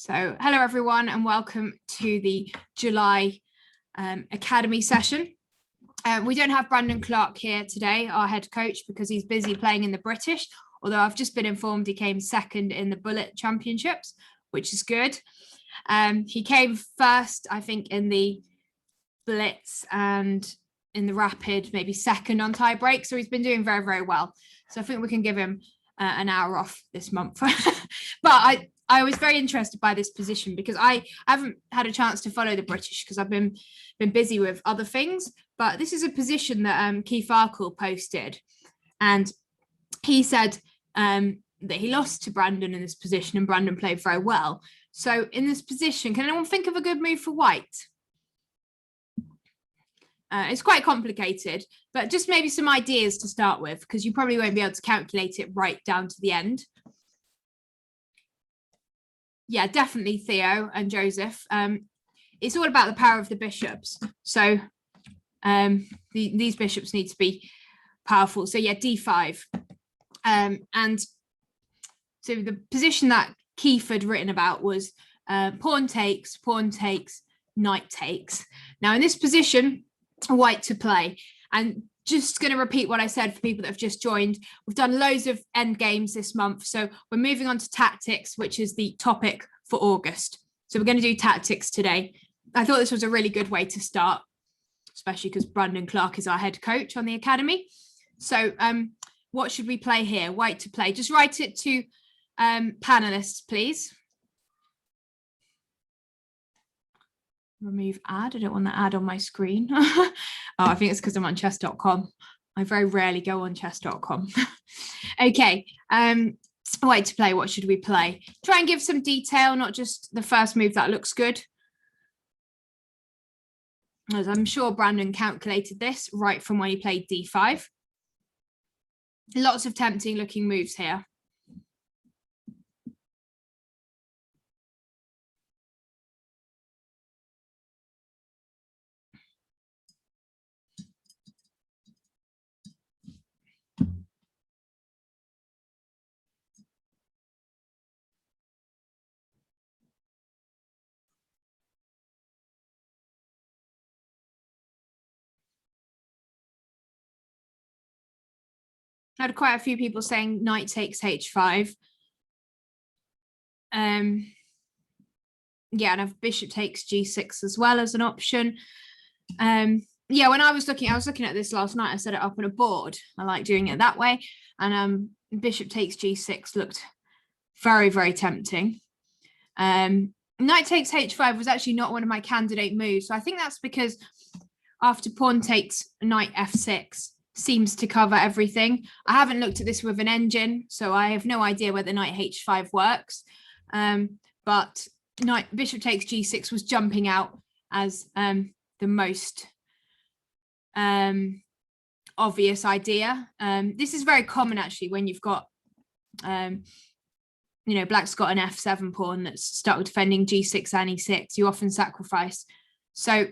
So hello everyone and welcome to the July Academy session. We don't have Brandon Clark here today, our head coach, because he's busy playing in the British, although I've just been informed he came second in the Bullet Championships, which is good. He came first, I think, in the Blitz and in the Rapid, maybe second on tie break. So he's been doing very, very well. So I think we can give him an hour off this month. But I was very interested by this position because I haven't had a chance to follow the British because I've been busy with other things. But this is a position that Keith Arkle posted, and he said that he lost to Brandon in this position, and Brandon played very well. So in this position, can anyone think of a good move for White? It's quite complicated, but just maybe some ideas to start with, because you probably won't be able to calculate it right down to the end. Yeah, definitely Theo and Joseph. It's all about the power of the bishops. So these bishops need to be powerful. So yeah, D5. And so the position that Keith had written about was pawn takes, knight takes. Now in this position, White to play. And just going to repeat what I said for people that have just joined. We've done loads of end games this month. So we're moving on to tactics, which is the topic for August. So we're going to do tactics today. I thought this was a really good way to start, especially because Brandon Clark is our head coach on the academy. So what should we play here? White to play. Just write it to panelists, please. Remove ad. I don't want the ad on my screen. Oh, I think it's because I'm on chess.com. I very rarely go on chess.com. Okay. White to play. What should we play? Try and give some detail, not just the first move that looks good. As I'm sure Brandon calculated this right from when he played D5. Lots of tempting looking moves here. I had quite a few people saying knight takes h5. Yeah, and I've bishop takes g6 as well as an option. Yeah, when I was looking at this last night. I set it up on a board. I like doing it that way. And bishop takes g6 looked very, very tempting. Knight takes h5 was actually not one of my candidate moves. So I think that's because after pawn takes knight f6 seems to cover everything. I haven't looked at this with an engine, so I have no idea whether knight h5 works. But bishop takes g6 was jumping out as the most obvious idea. This is very common actually when you've got black's got an f7 pawn that's stuck with defending g6 and e6. You often sacrifice. So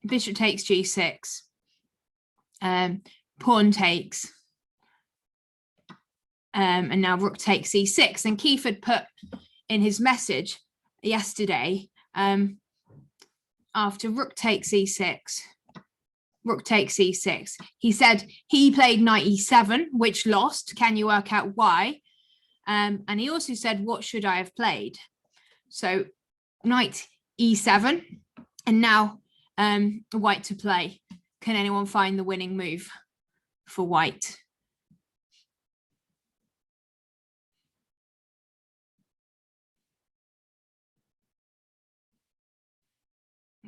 bishop takes g6, pawn takes, and now rook takes e6. And Keith had put in his message yesterday, after rook takes e6, he said he played knight e7, which lost. Can you work out why? And he also said, what should I have played? So knight e7, and now White to play. Can anyone find the winning move for White?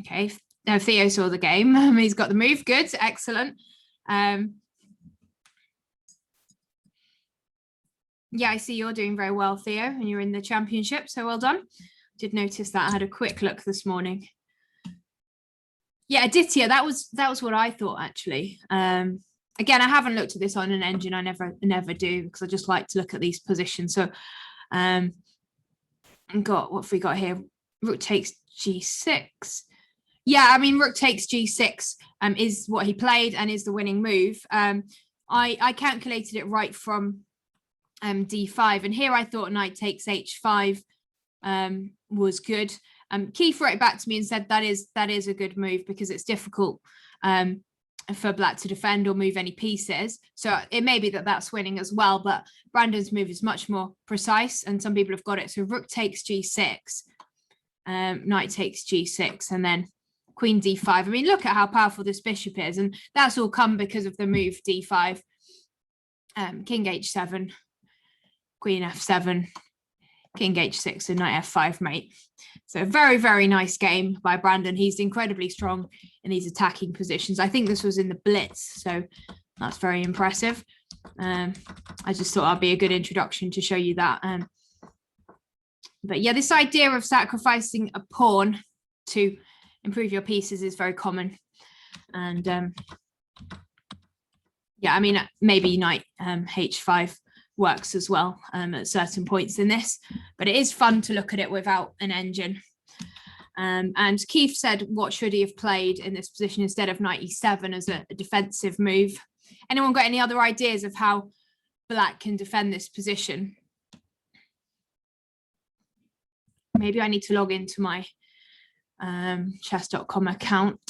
Okay, now Theo saw the game. He's got the move. Good, excellent. Yeah, I see you're doing very well, Theo, and you're in the championship, so well done. Did notice that. I had a quick look this morning. Yeah, Aditya, that was what I thought actually. Again, I haven't looked at this on an engine. I never do, because I just like to look at these positions. So what have we got here? Rook takes g6. Yeah, I mean, rook takes g6 is what he played and is the winning move. I calculated it right from d5, and here I thought knight takes h5 was good. Keith wrote back to me and said that is a good move because it's difficult for black to defend or move any pieces. So it may be that that's winning as well, but Brandon's move is much more precise and some people have got it. So rook takes g6, knight takes g6, and then queen d5. I mean, look at how powerful this bishop is, and that's all come because of the move d5, king h7, queen f7, king h6, and knight f5 mate. So very, very nice game by Brandon. He's incredibly strong in these attacking positions. I think this was in the blitz, so that's very impressive. I just thought that'd be a good introduction to show you that. But yeah, this idea of sacrificing a pawn to improve your pieces is very common. And yeah, I mean, maybe knight h5 works as well at certain points in this, but it is fun to look at it without an engine. And Keith said, what should he have played in this position instead of knight e7 as a defensive move? Anyone got any other ideas of how black can defend this position? Maybe I need to log into my chess.com account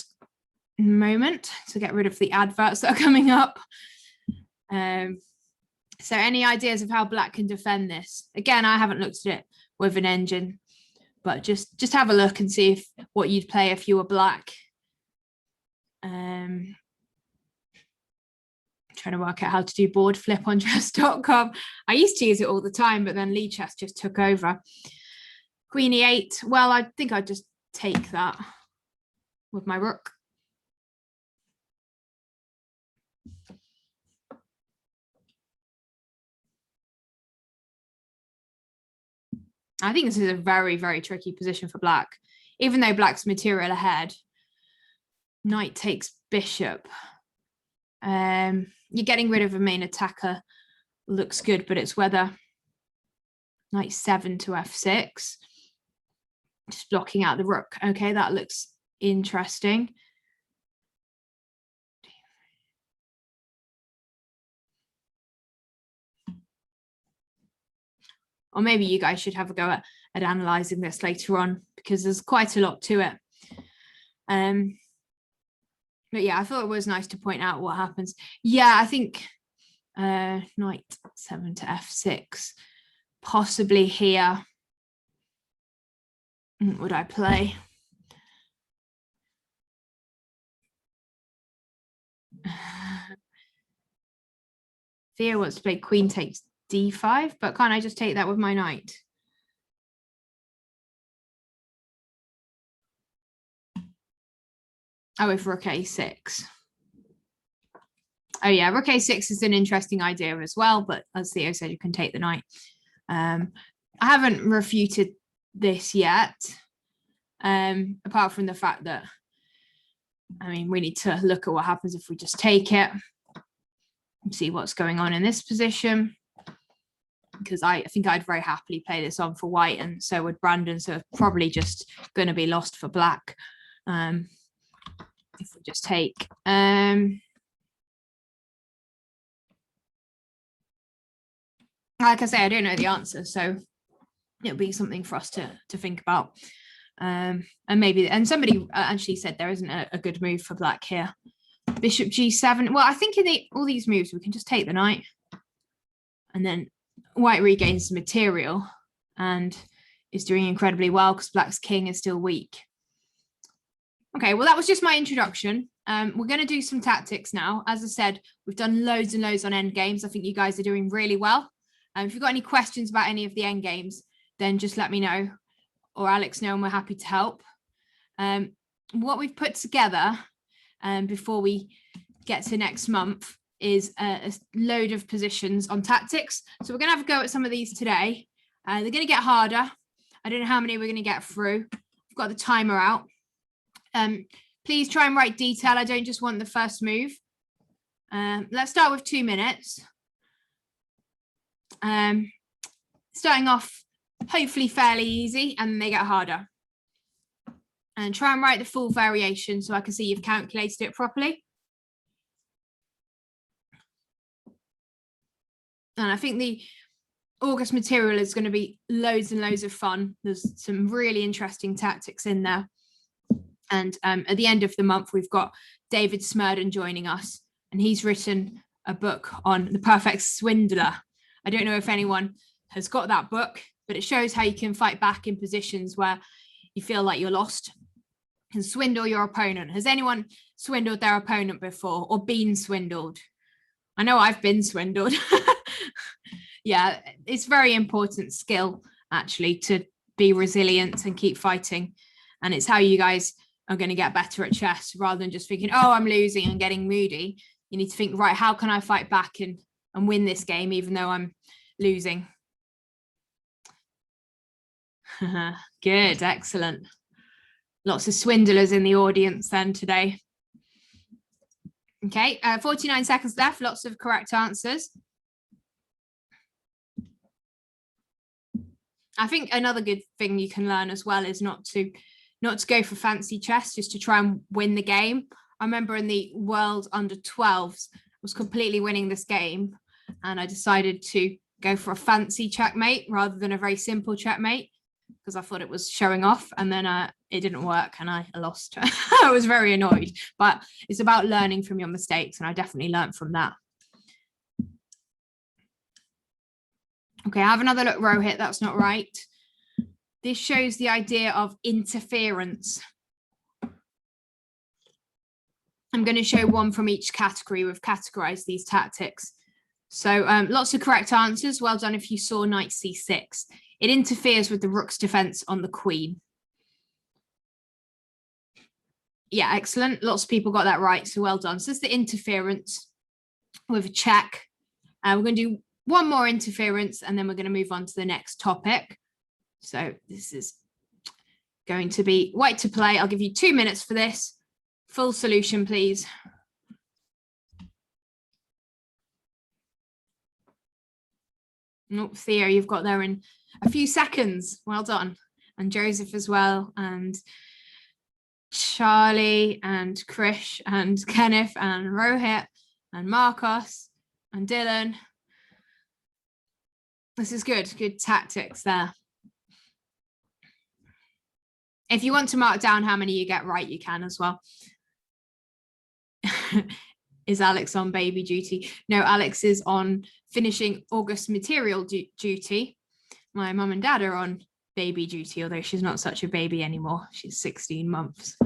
in a moment to get rid of the adverts that are coming up. So any ideas of how black can defend this? Again, I haven't looked at it with an engine, but just have a look and see if what you'd play if you were black. Trying to work out how to do board flip on chess.com. I used to use it all the time, but then Lee Chess just took over. Queen e8. Well, I think I'd just take that with my rook. I think this is a very, very tricky position for black, even though black's material ahead. Knight takes bishop. You're getting rid of a main attacker. Looks good, but it's whether knight 7 to f6. Just blocking out the rook. Okay, that looks interesting. Or maybe you guys should have a go at analysing this later on, because there's quite a lot to it. But yeah, I thought it was nice to point out what happens. Yeah, I think knight 7 to f6, possibly here. What would I play? Theo wants to play queen takes d5, but can't I just take that with my knight? Oh, with rook a6. Oh yeah, rook a6 is an interesting idea as well, but as Theo said, you can take the knight. I haven't refuted this yet, apart from the fact that, I mean, we need to look at what happens if we just take it and see what's going on in this position, because I think I'd very happily play this on for white, and so would Brandon, so it's probably just going to be lost for black if we just take. Like I say, I don't know the answer, so it'll be something for us to think about. And maybe, and somebody actually said there isn't a good move for black here. Bishop g7. Well, I think in all these moves, we can just take the knight, and then white regains the material and is doing incredibly well because black's king is still weak. Okay, well, that was just my introduction. We're going to do some tactics now. As I said, we've done loads and loads on end games. I think you guys are doing really well. If you've got any questions about any of the end games, then just let me know, or Alex know, and we're happy to help. What we've put together before we get to next month is a load of positions on tactics. So we're going to have a go at some of these today. They're going to get harder. I don't know how many we're going to get through. I've got the timer out. Please try and write detail. I don't just want the first move. Let's start with 2 minutes. Starting off hopefully fairly easy, and then they get harder. And try and write the full variation so I can see you've calculated it properly. And I think August material is going to be loads and loads of fun. There's some really interesting tactics in there. And at the end of the month, we've got David Smurden joining us, and he's written a book on the perfect swindler. I don't know if anyone has got that book, but it shows how you can fight back in positions where you feel like you're lost and swindle your opponent. Has anyone swindled their opponent before or been swindled? I know I've been swindled. Yeah, it's very important skill actually to be resilient and keep fighting. And it's how you guys are going to get better at chess rather than just thinking, oh, I'm losing and getting moody. You need to think, right, how can I fight back and win this game even though I'm losing? Good, excellent. Lots of swindlers in the audience then today. Okay, 49 seconds left, lots of correct answers. I think another good thing you can learn as well is not to go for fancy chess, just to try and win the game. I remember in the World Under 12s, I was completely winning this game, and I decided to go for a fancy checkmate rather than a very simple checkmate because I thought it was showing off, and then it didn't work and I lost. I was very annoyed, but it's about learning from your mistakes, and I definitely learned from that. Okay, have another look, Rohit. That's not right. This shows the idea of interference. I'm going to show one from each category. We've categorized these tactics. So lots of correct answers. Well done if you saw knight c6. It interferes with the rook's defense on the queen. Yeah, excellent. Lots of people got that right. So well done. So it's the interference with a check. We're going to do one more interference and then we're going to move on to the next topic. So this is going to be white to play. I'll give you 2 minutes for this. Full solution, please. Oh, Theo, you've got there in a few seconds. Well done. And Joseph as well. And Charlie and Krish and Kenneth and Rohit and Marcos and Dylan. This is good. Good tactics there. If you want to mark down how many you get right, you can as well. Is Alex on baby duty? No, Alex is on finishing August material duty. My mum and dad are on baby duty, although she's not such a baby anymore. She's 16 months.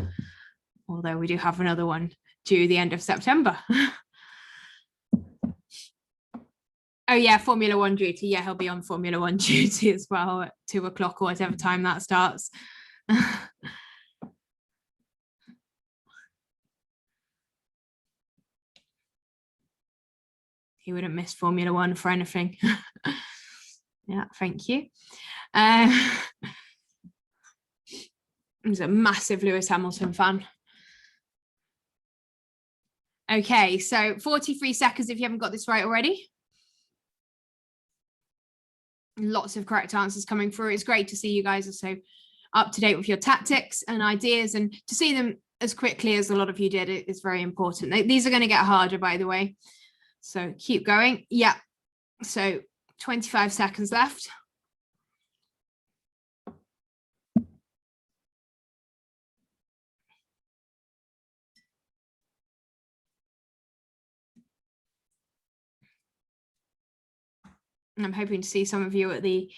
Although we do have another one due the end of September. Oh yeah, Formula One duty. Yeah, he'll be on Formula One duty as well at 2 o'clock or whatever time that starts. He wouldn't miss Formula One for anything. Yeah, thank you. He's a massive Lewis Hamilton fan. Okay, so 43 seconds if you haven't got this right already. Lots of correct answers coming through. It's great to see you guys are so up to date with your tactics and ideas, and to see them as quickly as a lot of you did is very important. These are going to get harder, by the way, so keep going. Yeah, so 25 seconds left. I'm hoping to see some of you at the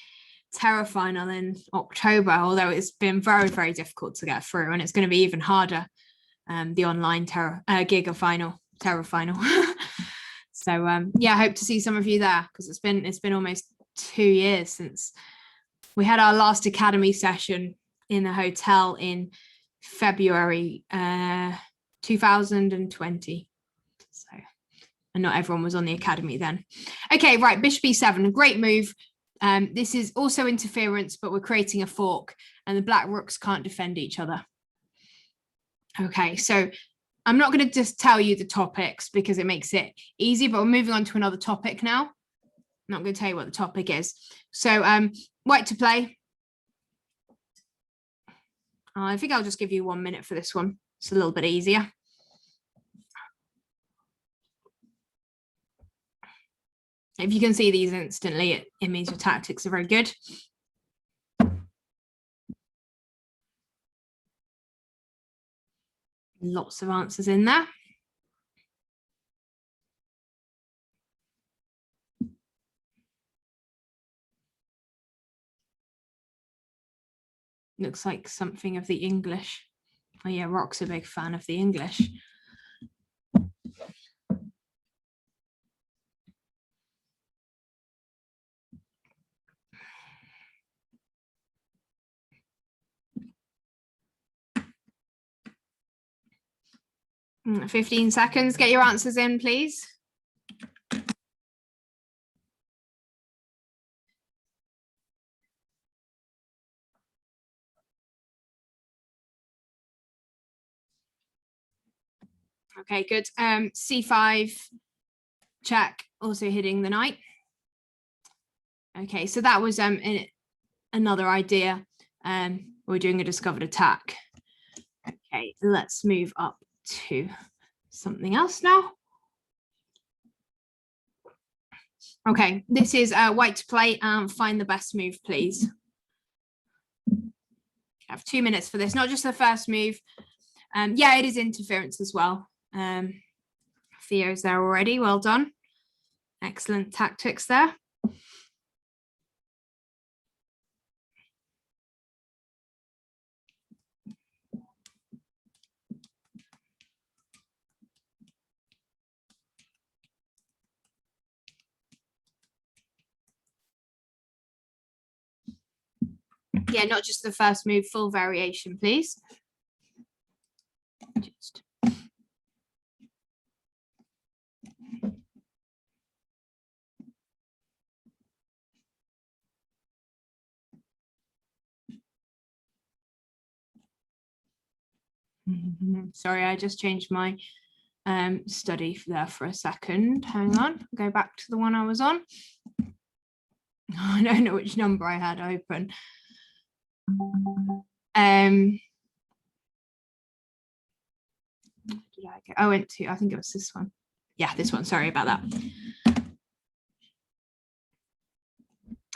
Terra final in October, although it's been very, very difficult to get through, and it's going to be even harder, the online Giga final, Terra final. So yeah, I hope to see some of you there, because it's been almost 2 years since we had our last academy session in a hotel in February 2020. So, and not everyone was on the academy then. Okay, right, bishop e7, a great move. This is also interference, but we're creating a fork and the black rooks can't defend each other. Okay, so I'm not going to just tell you the topics because it makes it easy, but we're moving on to another topic now. I'm not going to tell you what the topic is. So white to play. I think I'll just give you 1 minute for this one. It's a little bit easier. If you can see these instantly, it means your tactics are very good. Lots of answers in there. Looks like something of the English. Oh yeah, Rock's a big fan of the English. Mm, 15 seconds, get your answers in, please. Okay, good. C5, check, also hitting the knight. Okay, so that was another idea. We're doing a discovered attack. Okay, let's move up to something else now. Okay, this is white to play. Find the best move, please. I have 2 minutes for this, not just the first move. Yeah, it is interference as well. Theo's there already. Well done. Excellent tactics there. Yeah, not just the first move, full variation, please. Just. Sorry, I just changed my study there for a second. Hang on, go back to the one I was on. I don't know which number I had open. Did I go? I went to, I think it was this one. Yeah, this one. Sorry about that.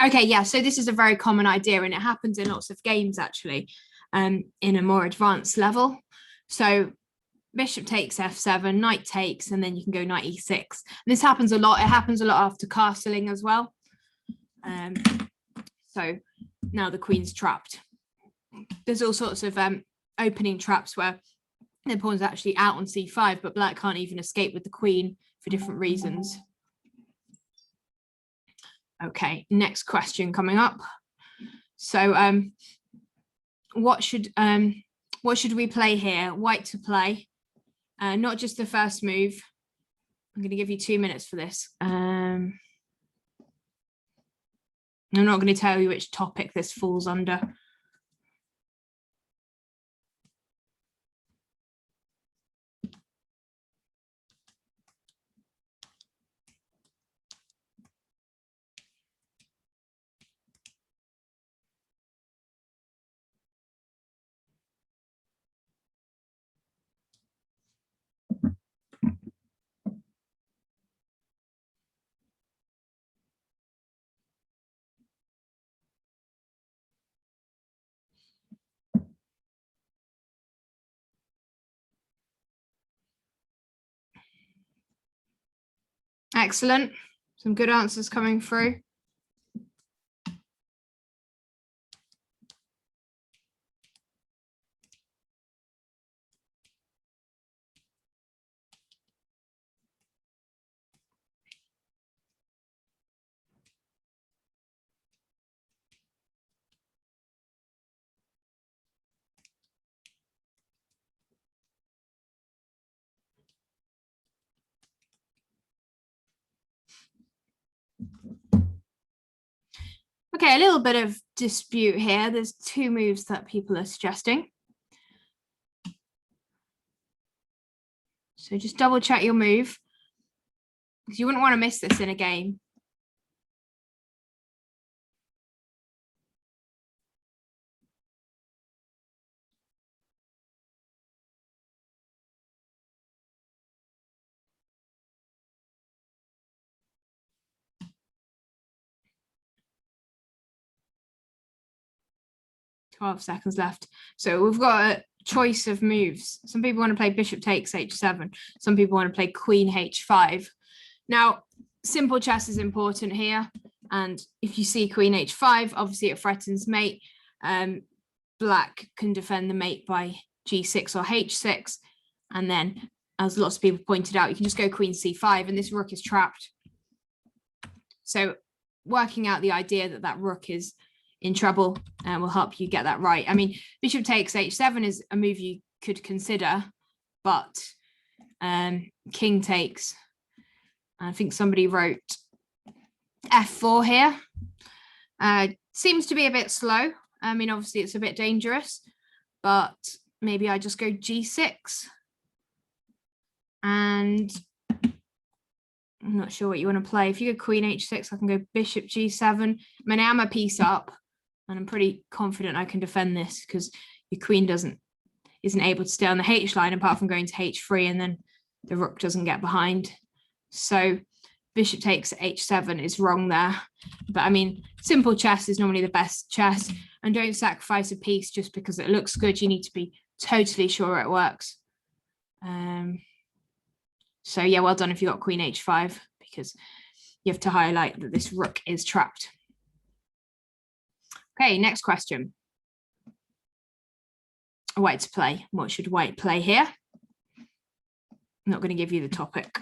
Okay, yeah, so this is a very common idea and it happens in lots of games actually, in a more advanced level. So bishop takes f7, knight takes, and then you can go knight e6. This happens a lot. It happens a lot after castling as well. So now the queen's trapped. There's all sorts of opening traps where the pawn's actually out on c5, but black can't even escape with the queen for different reasons. Okay, next question coming up. So what should we play here? White to play, not just the first move. I'm going to give you 2 minutes for this. I'm not going to tell you which topic this falls under. Excellent. Some good answers coming through. Okay, a little bit of dispute here. There's 2 moves that people are suggesting. So just double check your move, because you wouldn't want to miss this in a game. 12 seconds left. So we've got a choice of moves. Some people want to play bishop takes h7. Some people want to play queen h5. Now, simple chess is important here. And if you see queen h5, obviously it threatens mate. Black can defend the mate by g6 or h6. And then, as lots of people pointed out, you can just go queen c5 and this rook is trapped. So working out the idea that that rook is in trouble will help you get that right. I mean, bishop takes h7 is a move you could consider, but king takes, I think somebody wrote f4 here. Seems to be a bit slow. I mean, obviously it's a bit dangerous, but maybe I just go g6. And I'm not sure what you want to play. If you go queen h6, I can go bishop g7. I mean, I am a piece up, and I'm pretty confident I can defend this because your queen isn't able to stay on the h line apart from going to h3, and then the rook doesn't get behind. So bishop takes h7 is wrong there. But I mean, simple chess is normally the best chess, and don't sacrifice a piece just because it looks good. You need to be totally sure it works. So yeah, well done if you got queen h5, because you have to highlight that this rook is trapped. Okay, next question. White to play. What should white play here? I'm not going to give you the topic.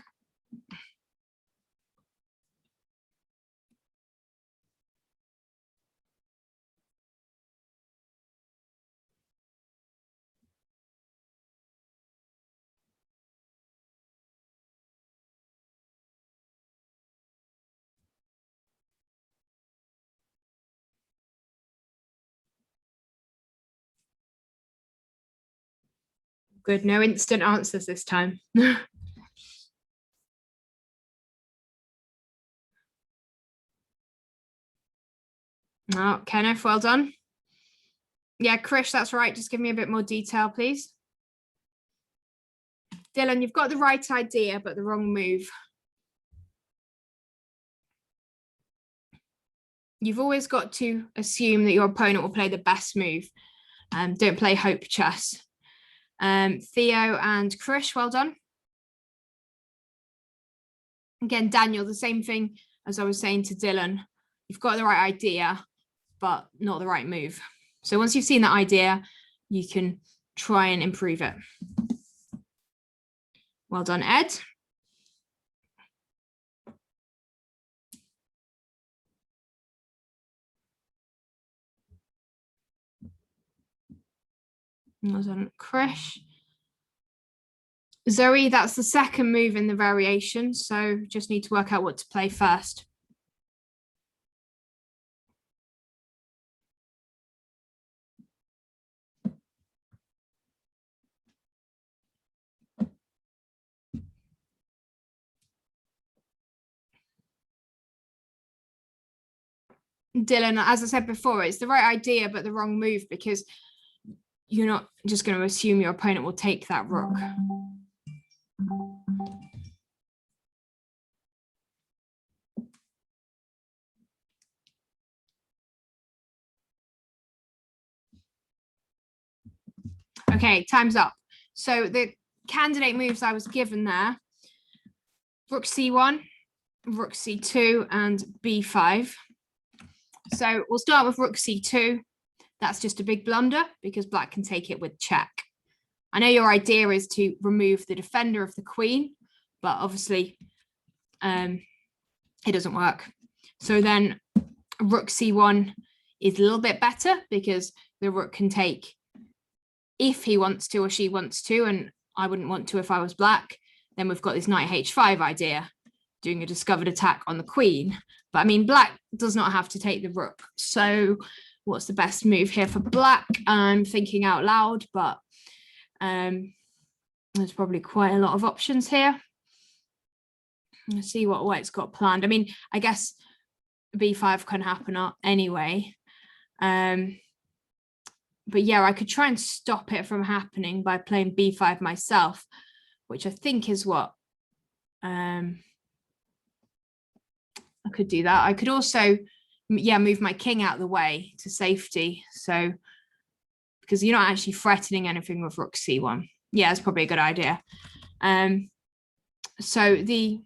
Good, no instant answers this time. Oh, Kenneth, well done. Yeah, Krish, that's right. Just give me a bit more detail, please. Dylan, you've got the right idea, but the wrong move. You've always got to assume that your opponent will play the best move. Don't play hope chess. Theo and Krish, well done. Again, Daniel, the same thing as I was saying to Dylan. You've got the right idea, but not the right move. So once you've seen that idea, you can try and improve it. Well done, Ed. Well done, Krish. Zoe, that's the second move in the variation, so just need to work out what to play first. Dylan, as I said before, it's the right idea, but the wrong move, because you're not just going to assume your opponent will take that rook. Okay, time's up. So the candidate moves I was given there, rook c1, rook c2, and b5. So we'll start with rook c2. That's just a big blunder because black can take it with check. I know your idea is to remove the defender of the queen, but obviously it doesn't work. So then rook c1 is a little bit better because the rook can take if he wants to or she wants to, and I wouldn't want to if I was black. Then we've got this knight h5 idea, doing a discovered attack on the queen. But I mean, black does not have to take the rook. So what's the best move here for black? I'm thinking out loud, but there's probably quite a lot of options here. Let's see what white's got planned. I mean, I guess b5 can happen anyway. But yeah, I could try and stop it from happening by playing b5 myself, which I think is what I could do that. I could also, yeah, move my king out of the way to safety. So because you're not actually threatening anything with rook c1. Yeah, it's probably a good idea. So the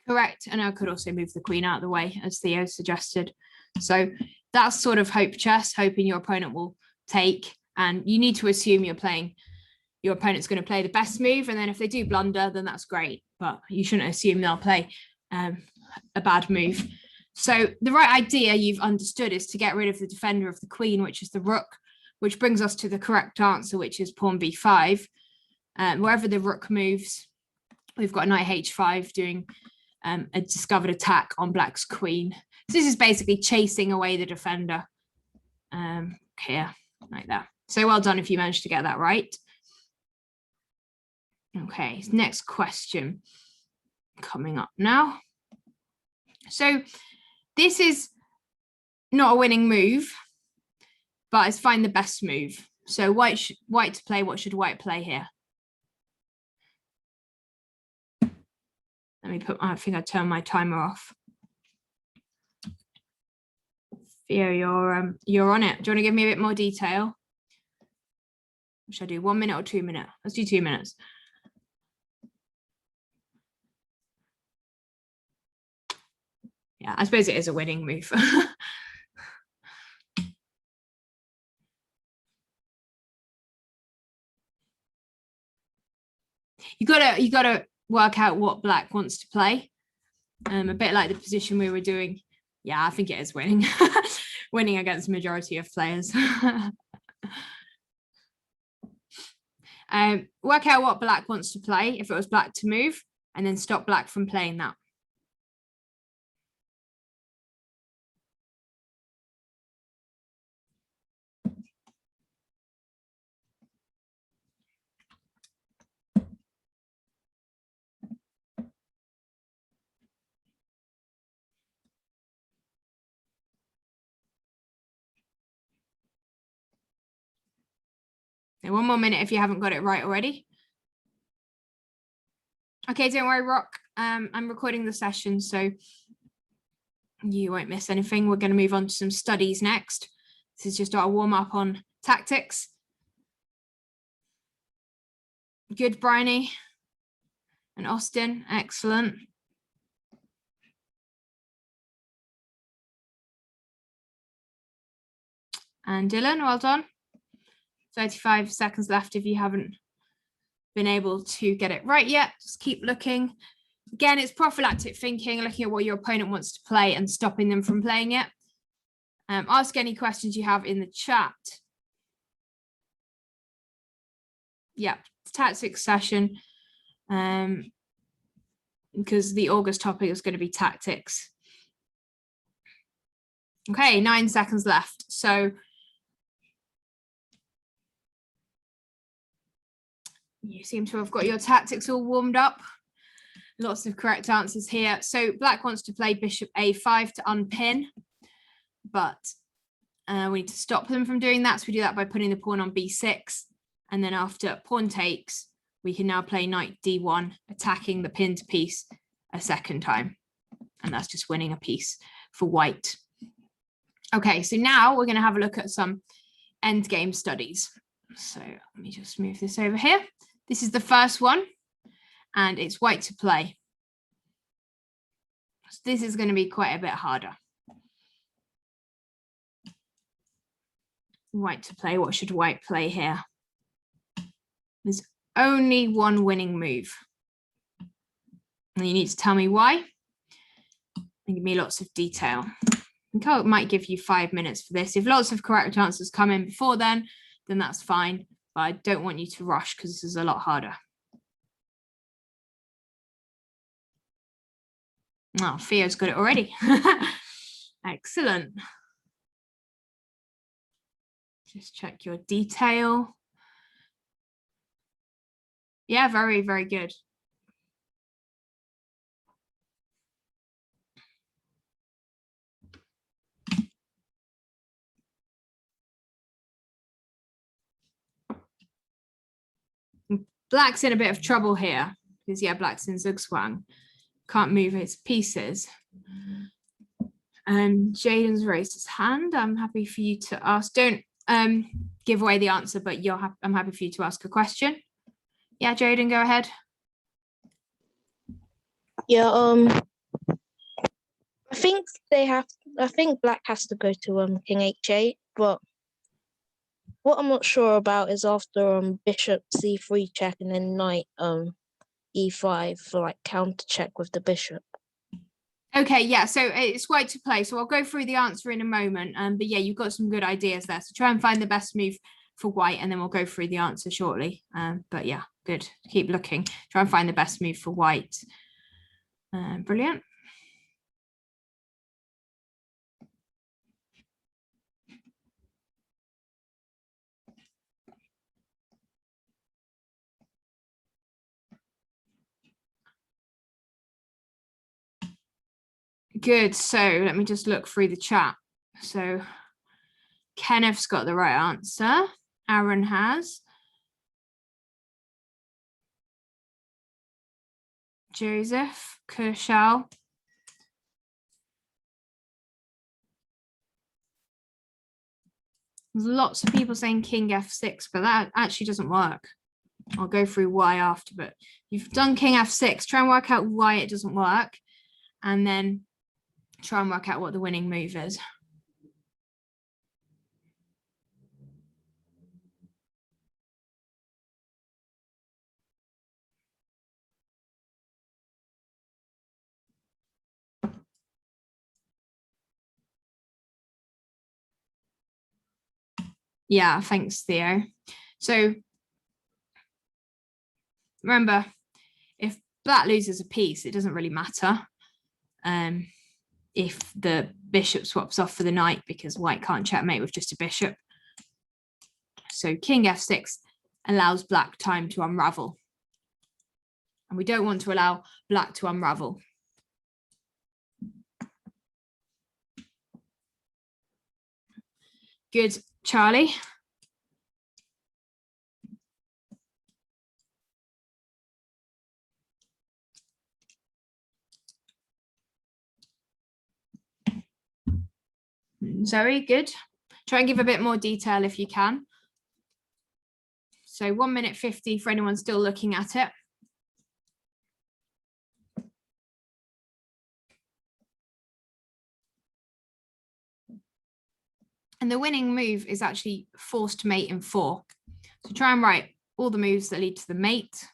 correct, and I could also move the queen out of the way, as Theo suggested. So that's sort of hope chess, hoping your opponent will take, and you need to assume your opponent's going to play the best move, and then if they do blunder, then that's great, but you shouldn't assume they'll play a bad move. So the right idea you've understood is to get rid of the defender of the queen, which is the rook, which brings us to the correct answer, which is pawn b5. Wherever the rook moves, we've got knight h5 doing a discovered attack on black's queen. So this is basically chasing away the defender here, like that. So well done if you managed to get that right. Okay, next question coming up now. So this is not a winning move, but it's find the best move. So white to play, what should white play here? Let me I think I turned my timer off. Theo, you're on it. Do you want to give me a bit more detail? What should I do? 1 minute or 2 minutes? Let's do 2 minutes. Yeah, I suppose it is a winning move. You gotta work out what black wants to play. A bit like the position we were doing. Yeah, I think it is winning. Winning against the majority of players. Work out what black wants to play if it was black to move, and then stop black from playing that. Okay, 1 more minute if you haven't got it right already. Okay, don't worry, Rock. I'm recording the session, so you won't miss anything. We're going to move on to some studies next. This is just our warm up on tactics. Good, Bryony and Austin. Excellent. And Dylan, well done. 35 seconds left if you haven't been able to get it right yet. Just keep looking. Again, it's prophylactic thinking, looking at what your opponent wants to play and stopping them from playing it. Ask any questions you have in the chat. Yeah, tactics session. Because the August topic is going to be tactics. Okay, 9 seconds left. So you seem to have got your tactics all warmed up. Lots of correct answers here. So black wants to play bishop a5 to unpin, but we need to stop them from doing that. So we do that by putting the pawn on b6. And then after pawn takes, we can now play knight d1, attacking the pinned piece a second time. And that's just winning a piece for white. Okay, so now we're going to have a look at some endgame studies. So let me just move this over here. This is the first one, and it's white to play. So this is going to be quite a bit harder. White to play. What should white play here? There's only one winning move. And you need to tell me why and give me lots of detail. I think I might give you 5 minutes for this. If lots of correct answers come in before then that's fine. But I don't want you to rush because this is a lot harder. Oh, Theo's got it already. Excellent. Just check your detail. Yeah, very, very good. Black's in a bit of trouble here because, yeah, black's in Zugzwang. Can't move his pieces. And Jaden's raised his hand. I'm happy for you to ask. Don't give away the answer, but I'm happy for you to ask a question. Yeah, Jaden, go ahead. Yeah, I think black has to go to king h8, but what I'm not sure about is after bishop c3 check and then knight e5 for like counter check with the bishop. Okay, yeah, so it's white to play. So I'll go through the answer in a moment. But yeah, you've got some good ideas there. So try and find the best move for white, and then we'll go through the answer shortly. But yeah, good. Keep looking. Try and find the best move for white. Brilliant. Good. So let me just look through the chat. So Kenneth's got the right answer. Aaron has. Joseph, Kershal. There's lots of people saying king f6, but that actually doesn't work. I'll go through why after, but you've done king f6. Try and work out why it doesn't work, and then try and work out what the winning move is. Yeah, thanks, Theo. So remember, if black loses a piece, it doesn't really matter if the bishop swaps off for the knight, because white can't checkmate with just a bishop. So king f6 allows black time to unravel. And we don't want to allow black to unravel. Good, Charlie. Zoe, good. Try and give a bit more detail if you can. So 1 minute 50 for anyone still looking at it. And the winning move is actually forced mate in 4. So try and write all the moves that lead to the mate.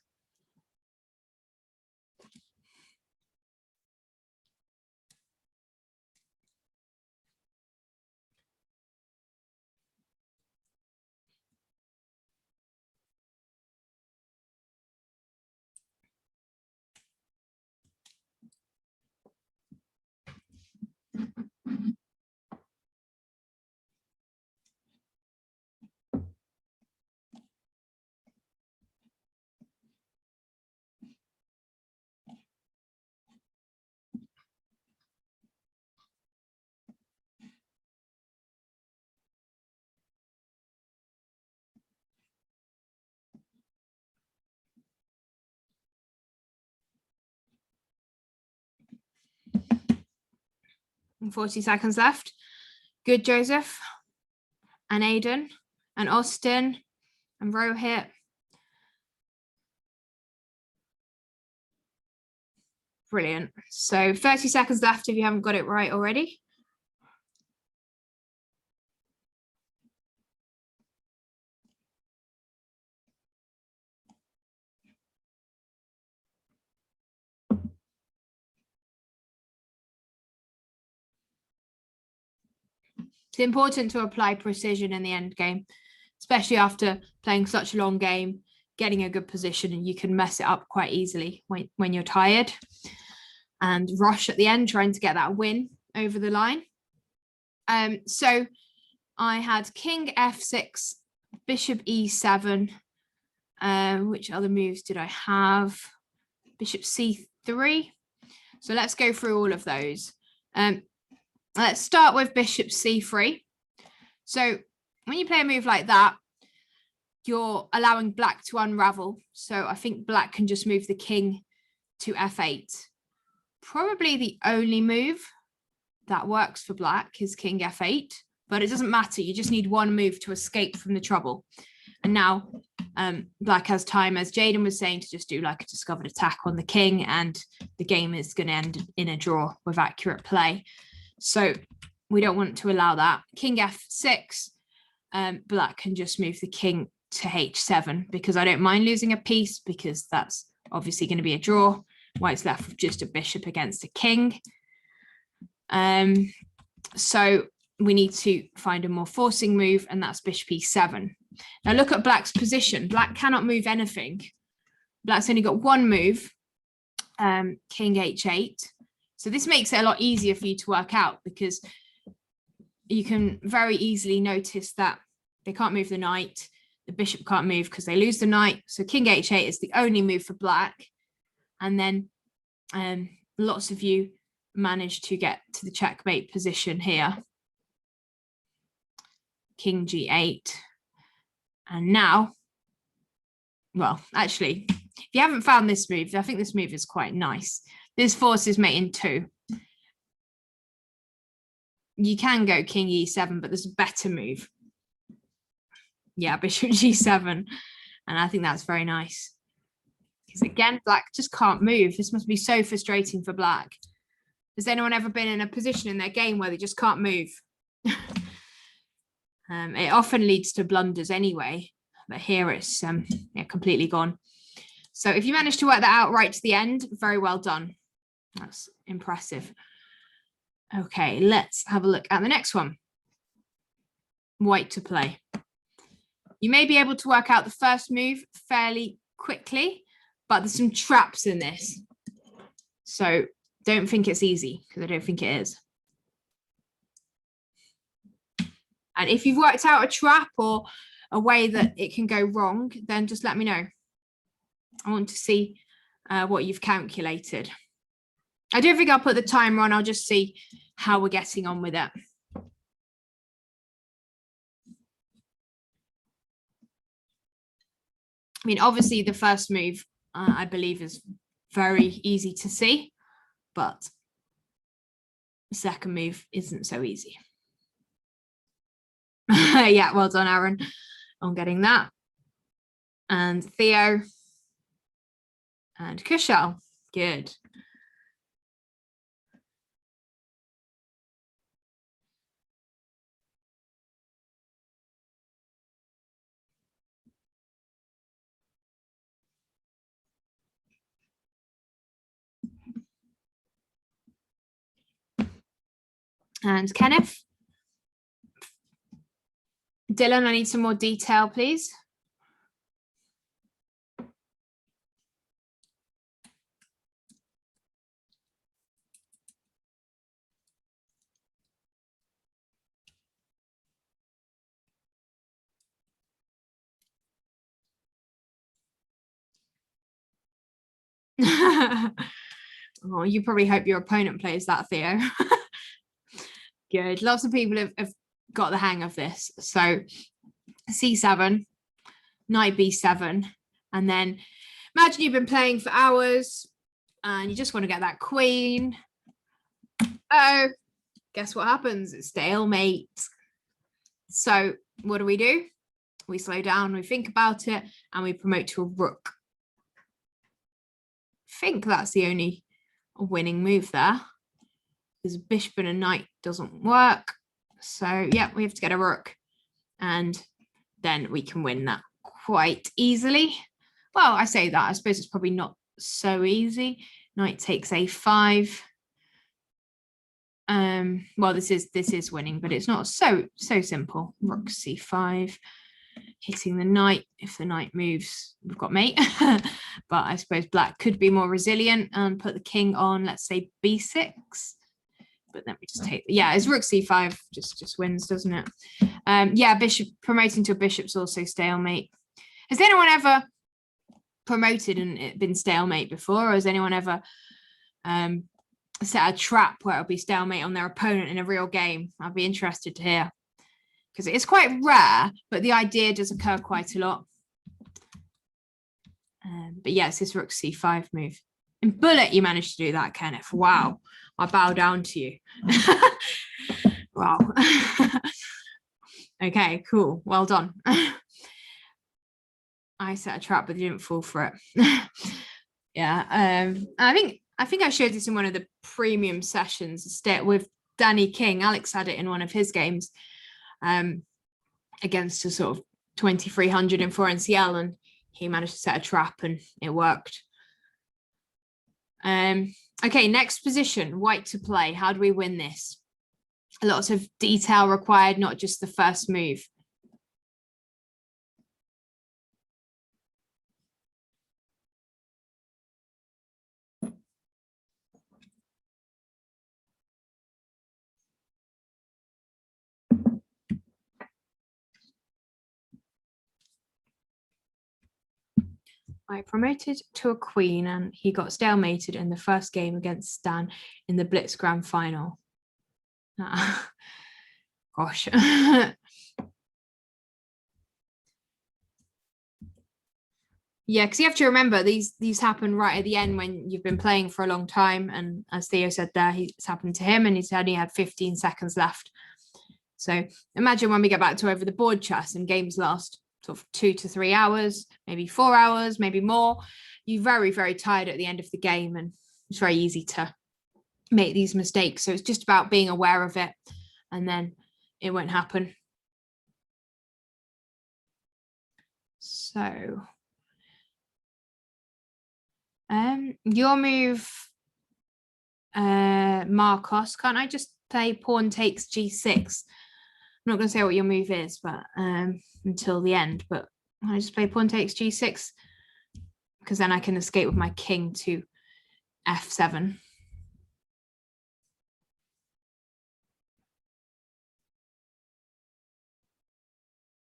And 40 seconds left. Good, Joseph and Aidan and Austin and Rohit. Brilliant. So 30 seconds left if you haven't got it right already. It's important to apply precision in the end game, especially after playing such a long game, getting a good position, and you can mess it up quite easily when you're tired. And rush at the end, trying to get that win over the line. So I had king f6, bishop e7. Which other moves did I have? Bishop c3. So let's go through all of those. Let's start with bishop c3. So when you play a move like that, you're allowing black to unravel. So I think black can just move the king to f8. Probably the only move that works for black is king f8. but it doesn't matter. You just need one move to escape from the trouble. And now black has time, as Jaden was saying, to just do like a discovered attack on the king, and the game is going to end in a draw with accurate play. So we don't want to allow that. King f6, black can just move the king to h7, because I don't mind losing a piece, because that's obviously going to be a draw. White's left with just a bishop against a king. So we need to find a more forcing move, and that's bishop e7. Now look at black's position. Black cannot move anything. Black's only got one move, king h8. So this makes it a lot easier for you to work out, because you can very easily notice that they can't move the knight. The bishop can't move because they lose the knight. So king h8 is the only move for black. And then lots of you managed to get to the checkmate position here. King g8. And now, well, actually, if you haven't found this move, I think this move is quite nice. This forces mate in 2. You can go king e7, but there's a better move. Yeah, bishop g7. And I think that's very nice. Because again, black just can't move. This must be so frustrating for black. Has anyone ever been in a position in their game where they just can't move? It often leads to blunders anyway, but here it's completely gone. So if you manage to work that out right to the end, very well done. That's impressive. Okay, let's have a look at the next one. White to play. You may be able to work out the first move fairly quickly, but there's some traps in this. So don't think it's easy, because I don't think it is. And if you've worked out a trap or a way that it can go wrong, then just let me know. I want to see what you've calculated. I don't think I'll put the timer on. I'll just see how we're getting on with it. I mean, obviously the first move, I believe, is very easy to see, but the second move isn't so easy. Yeah, well done, Aaron, on getting that. And Theo and Kushal, good. And Kenneth. Dylan, I need some more detail, please. Oh, you probably hope your opponent plays that, Theo. Good. Lots of people have got the hang of this. So c7, knight b7, and then imagine you've been playing for hours and you just want to get that queen. Oh, guess what happens? It's stalemate. So what do? We slow down, we think about it, and we promote to a rook. I think that's the only winning move there, because a bishop and a knight doesn't work. So yeah, we have to get a rook, and then we can win that quite easily. Well, I say that, I suppose it's probably not so easy. Knight takes a5. Well, this is winning, but it's not so simple. Rook c5, hitting the knight. If the knight moves, we've got mate. But I suppose black could be more resilient and put the king on, let's say, b6. But then we just take, yeah, it's rook c5 just wins, doesn't it? Yeah, bishop promoting to a bishop's also stalemate. Has anyone ever promoted and it been stalemate before, or has anyone ever set a trap where it'll be stalemate on their opponent in a real game? I'd be interested to hear, because it's quite rare, but the idea does occur quite a lot. But yes, this rook c5 move. In bullet, you managed to do that, Kenneth. Wow, I bow down to you. Wow. Okay, cool. Well done. I set a trap, but didn't fall for it. Yeah. I think I showed this in one of the premium sessions with Danny King. Alex had it in one of his games against a sort of 2300 in 4NCL, and he managed to set a trap and it worked. Okay, next position, white to play. How do we win this? Lots of detail required, not just the first move. I promoted to a queen and he got stalemated in the first game against Stan in the Blitz Grand Final. Gosh. Yeah, because you have to remember these happen right at the end when you've been playing for a long time. And as Theo said there, it's happened to him and he's only had 15 seconds left. So imagine when we get back to over the board chess and games last sort of 2 to 3 hours, maybe 4 hours, maybe more. You're very, very tired at the end of the game and it's very easy to make these mistakes. So it's just about being aware of it and then it won't happen. So your move, Marcos, can't I just play pawn takes g6? I'm not going to say what your move is, but until the end, but I just play pawn takes g6 because then I can escape with my king to f7.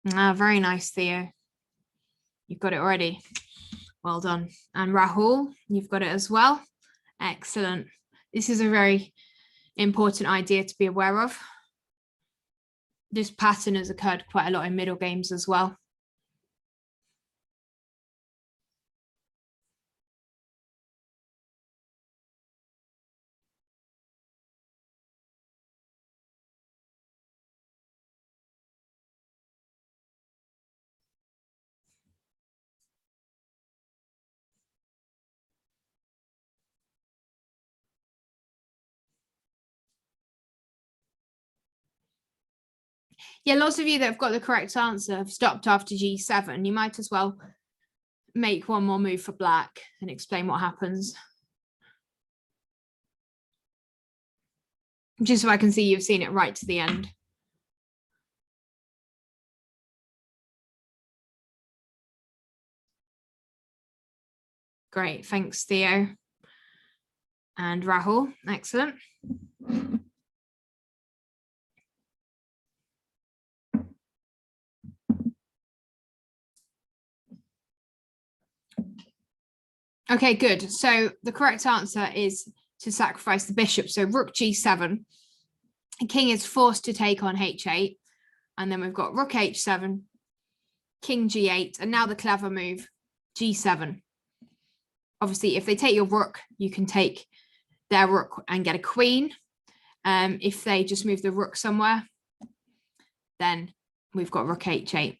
Very nice, Theo. You've got it already. Well done. And Rahul, you've got it as well. Excellent. This is a very important idea to be aware of. This pattern has occurred quite a lot in middle games as well. Yeah, lots of you that have got the correct answer have stopped after g7. You might as well make one more move for black and explain what happens. Just so I can see you've seen it right to the end. Great, thanks, Theo. And Rahul, excellent. Okay, good. So the correct answer is to sacrifice the bishop. So rook g7. King is forced to take on h8. And then we've got rook h7, king g8, and now the clever move, g7. Obviously, if they take your rook, you can take their rook and get a queen. If they just move the rook somewhere, then we've got rook h8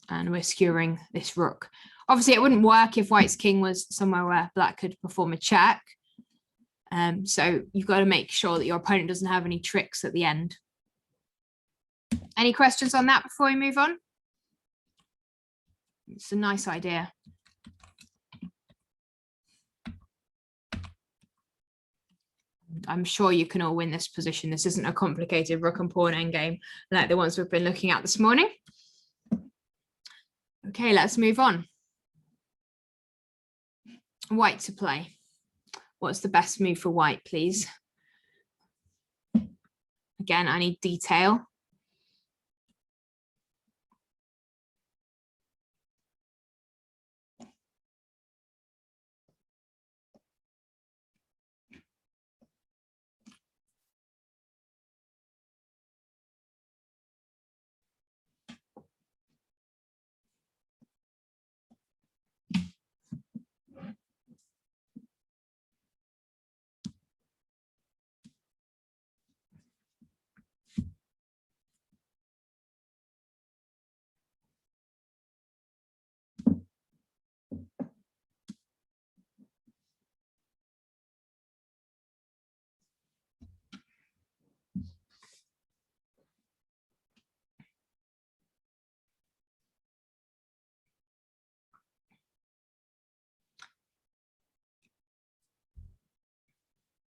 and we're skewering this rook. Obviously, it wouldn't work if white's king was somewhere where black could perform a check. So you've got to make sure that your opponent doesn't have any tricks at the end. Any questions on that before we move on? It's a nice idea. I'm sure you can all win this position. This isn't a complicated rook and pawn endgame like the ones we've been looking at this morning. Okay, let's move on. White to play. What's the best move for white, please? Again, I need detail.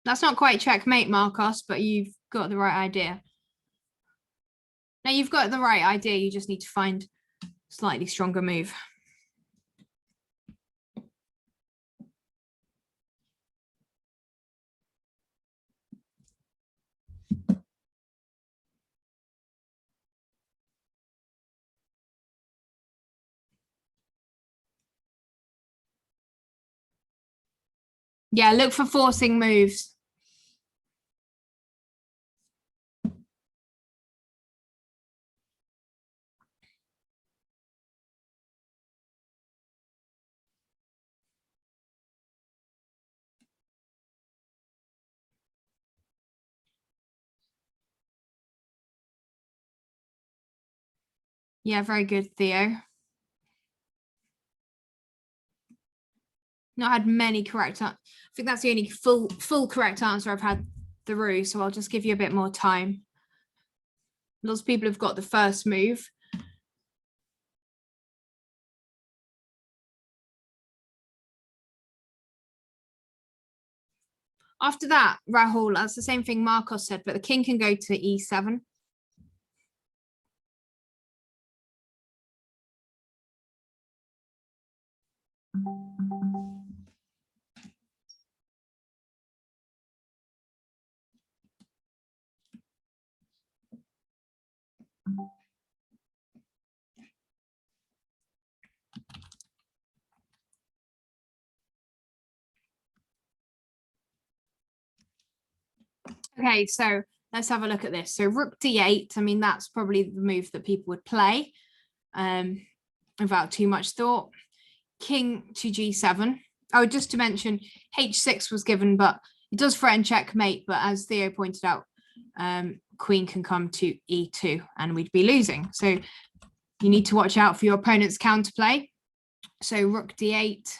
That's not quite checkmate, Marcos, but you've got the right idea. No, you've got the right idea. You just need to find a slightly stronger move. Yeah, look for forcing moves. Yeah, very good, Theo. Not had many correct. I think that's the only full correct answer I've had through. So I'll just give you a bit more time. Lots of people have got the first move. After that, Rahul, that's the same thing Marcos said, but the king can go to e7. Okay, so let's have a look at this. So rook d8, I mean, that's probably the move that people would play without too much thought. King to g7. Oh, just to mention, h6 was given, but it does threaten checkmate. But as Theo pointed out, queen can come to e2 and we'd be losing. So you need to watch out for your opponent's counterplay. So rook d8,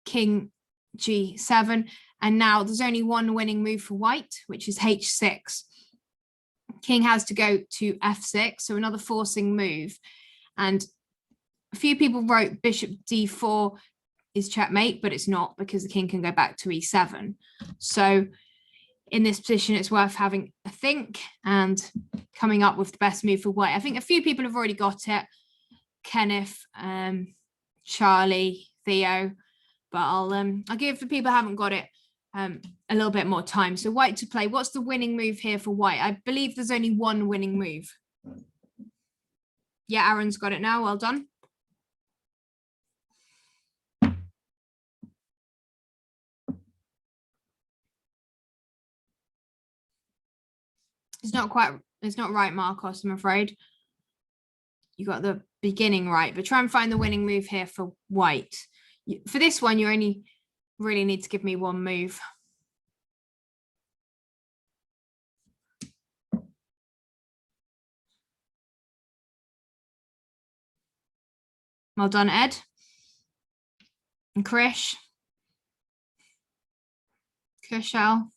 king g7. And now there's only one winning move for white, which is h6. King has to go to f6, so another forcing move. And a few people wrote bishop d4 is checkmate, but it's not because the king can go back to e7. So in this position, it's worth having a think and coming up with the best move for white. I think a few people have already got it. Kenneth, Charlie, Theo, but I'll give the people who haven't got it a little bit more time. So white to play. What's the winning move here for white? I believe there's only one winning move. Yeah, Aaron's got it now. Well done. It's not right, Marcos, I'm afraid. You got the beginning right, but try and find the winning move here for white. For this one, you only really need to give me one move. Well done, Ed. And Krish. Kushal.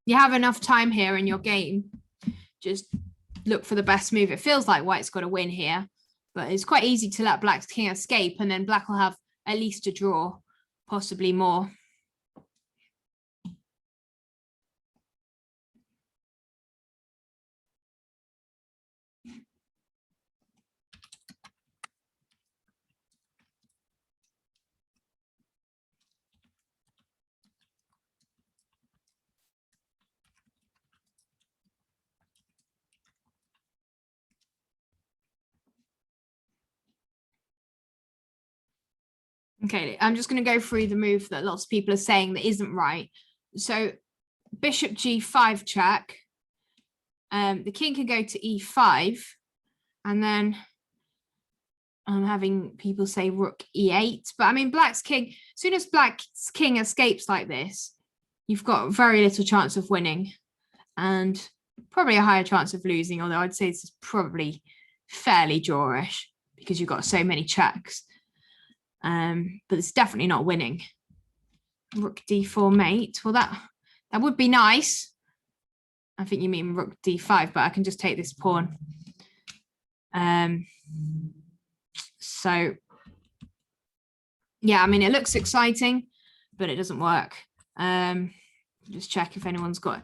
You have enough time here in your game. Just look for the best move. It feels like white's got to win here, but it's quite easy to let black's king escape, and then black will have at least a draw, possibly more. Okay, I'm just going to go through the move that lots of people are saying that isn't right. So bishop g5 check. The king can go to e5, and then I'm having people say rook e8. But I mean, black's king, as soon as black's king escapes like this, you've got very little chance of winning and probably a higher chance of losing, although I'd say this is probably fairly drawish because you've got so many checks. But it's definitely not winning. Rook d4 mate. Well, that would be nice. I think you mean rook d5, but I can just take this pawn. So yeah, I mean, it looks exciting, but it doesn't work. Just check if anyone's got.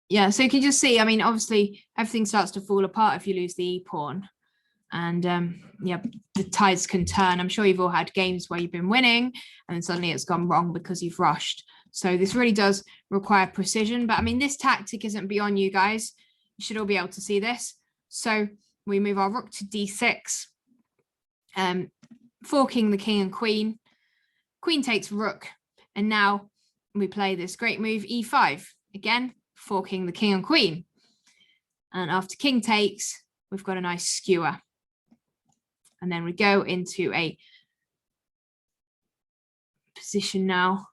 Yeah, so you can just see, I mean, obviously everything starts to fall apart if you lose the e-pawn. And yeah, the tides can turn. I'm sure you've all had games where you've been winning and suddenly it's gone wrong because you've rushed. So this really does require precision. But I mean, this tactic isn't beyond you guys. You should all be able to see this. So we move our rook to d6, forking the king and queen. Queen takes rook. And now we play this great move, e5. Again, forking the king and queen. And after king takes, we've got a nice skewer. And then we go into a position now.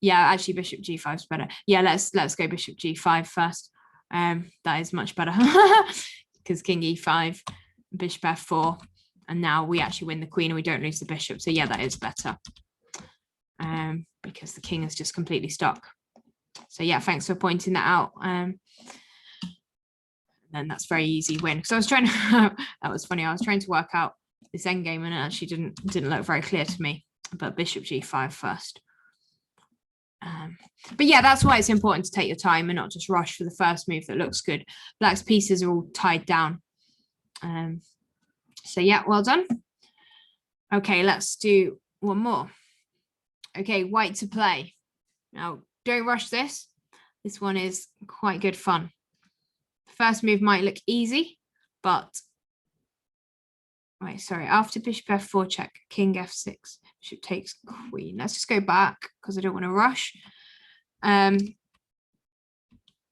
Yeah, actually bishop g5 is better. Yeah, let's go bishop g5 first. That is much better because king e5, bishop f4, and now we actually win the queen and we don't lose the bishop. So yeah, that is better because the king is just completely stuck. So yeah, thanks for pointing that out. Then that's very easy win. Because I was trying to, that was funny. I was trying to work out this endgame and it actually didn't look very clear to me. But bishop g5 first. But yeah, that's why it's important to take your time and not just rush for the first move that looks good. Black's pieces are all tied down. So yeah, well done. Okay, let's do one more. Okay, white to play. Now, don't rush this. This one is quite good fun. First move might look easy, but right, sorry, after bishop f4 check, king f6, bishop takes queen. Let's just go back because I don't want to rush. Yeah,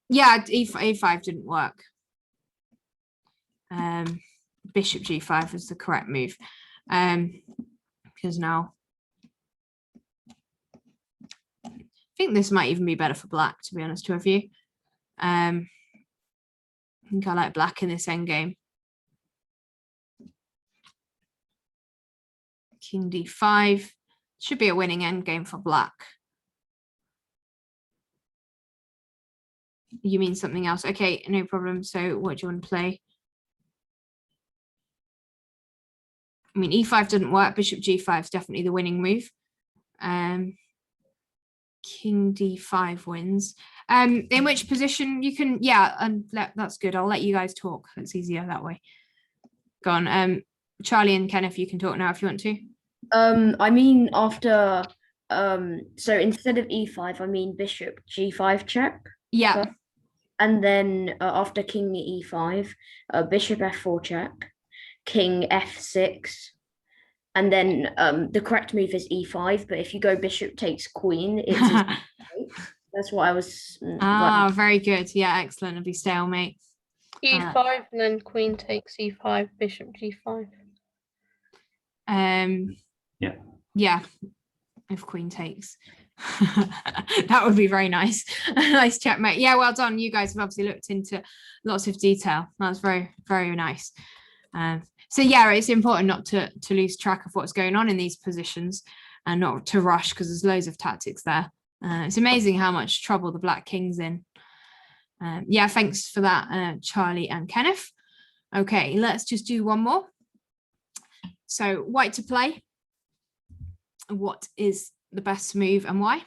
a5 didn't work. Bishop g5 is the correct move. Because now I think this might even be better for black, to be honest with you. I think I like black in this endgame. King d5 should be a winning endgame for black. You mean something else? Okay, no problem. So what do you want to play? I mean, e5 didn't work. Bishop g5 is definitely the winning move. King d5 wins. In which position you can, yeah, and that's good. I'll let you guys talk. It's easier that way. Go on. Charlie and Kenneth, you can talk now if you want to. I mean, after so instead of e5, I mean bishop g5 check. Yeah. And then after king e5, bishop f4 check, king f6, and then the correct move is e5. But if you go bishop takes queen, it's that's what I was. Ah, very good. Yeah, excellent. It'll be stalemate. e5 and then queen takes e5, bishop g5. Yeah, if queen takes. That would be very nice. Nice checkmate. Yeah, well done. You guys have obviously looked into lots of detail. That's very, very nice. So yeah, it's important not to lose track of what's going on in these positions and not to rush because there's loads of tactics there. It's amazing how much trouble the black king's in. Yeah, thanks for that, Charlie and Kenneth. Okay, let's just do one more. So white to play. What is the best move and why?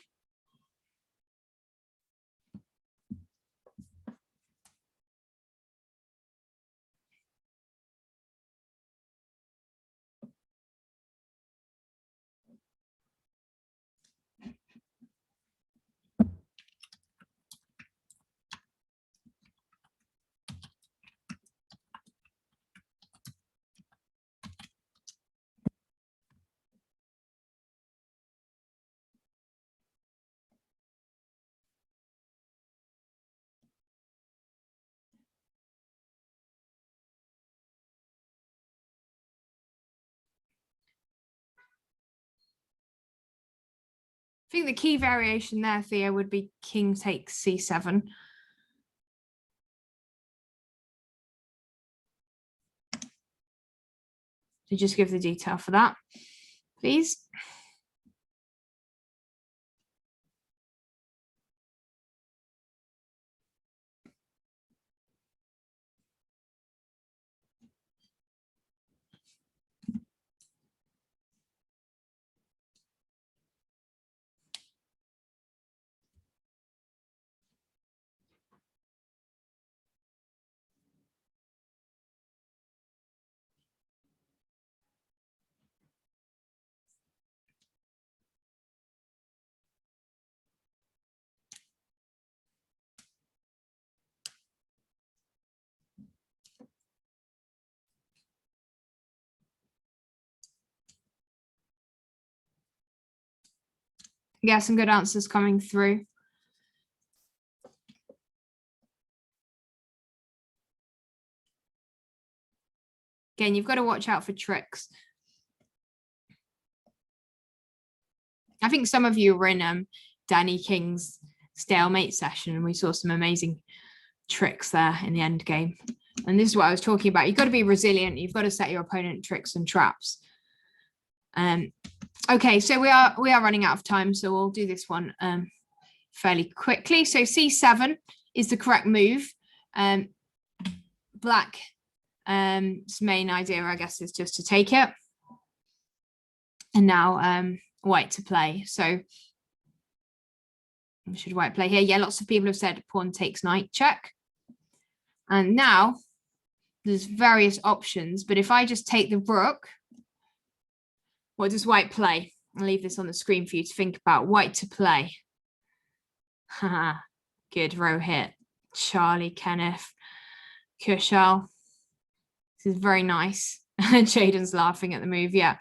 I think the key variation there, Theo, would be king takes c7. So just give the detail for that, please. Yeah, some good answers coming through. Again, you've got to watch out for tricks. I think some of you were in Danny King's stalemate session, and we saw some amazing tricks there in the end game. And this is what I was talking about. You've got to be resilient. You've got to set your opponent tricks and traps. Okay, so we are running out of time, so we'll do this one fairly quickly. So C7 is the correct move. Black's main idea, I guess, is just to take it. And now white to play. So should white play here? Yeah, lots of people have said pawn takes knight check. And now there's various options, but if I just take the rook, what does white play? I'll leave this on the screen for you to think about. White to play. Haha, good Rohit, Charlie, Kenneth, Kushal. This is very nice. Jaden's laughing at the move. Yeah,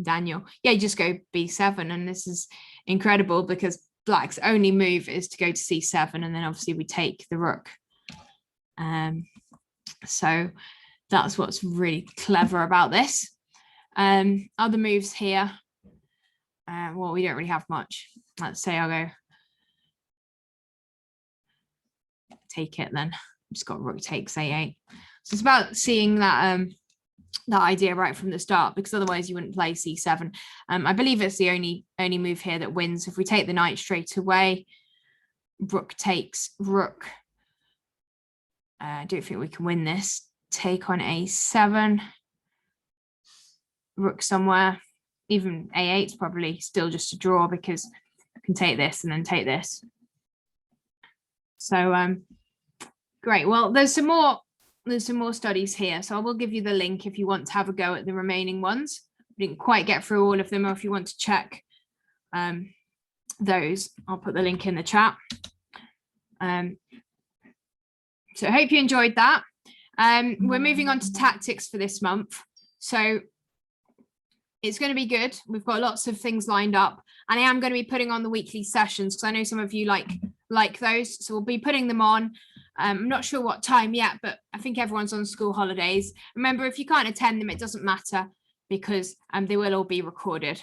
Daniel. Yeah, you just go B7, and this is incredible because Black's only move is to go to C7, and then obviously we take the rook. So that's what's really clever about this. Other moves here. Well, we don't really have much. Let's say I'll go take it then. Just got rook takes A8. So it's about seeing that that idea right from the start, because otherwise you wouldn't play C7. I believe it's the only move here that wins. If we take the knight straight away, rook takes rook. I don't think we can win this. Take on A7. Rook somewhere. Even A8 is probably still just a draw because I can take this and then take this. So great. Well, there's some more studies here, so I will give you the link if you want to have a go at the remaining ones. We didn't quite get through all of them, or if you want to check those, I'll put the link in the chat. So I hope you enjoyed that. We're moving on to tactics for this month, so it's going to be good. We've got lots of things lined up, and I am going to be putting on the weekly sessions because I know some of you like those, so we'll be putting them on. I'm not sure what time yet, but I think everyone's on school holidays. Remember, if you can't attend them, it doesn't matter because they will all be recorded.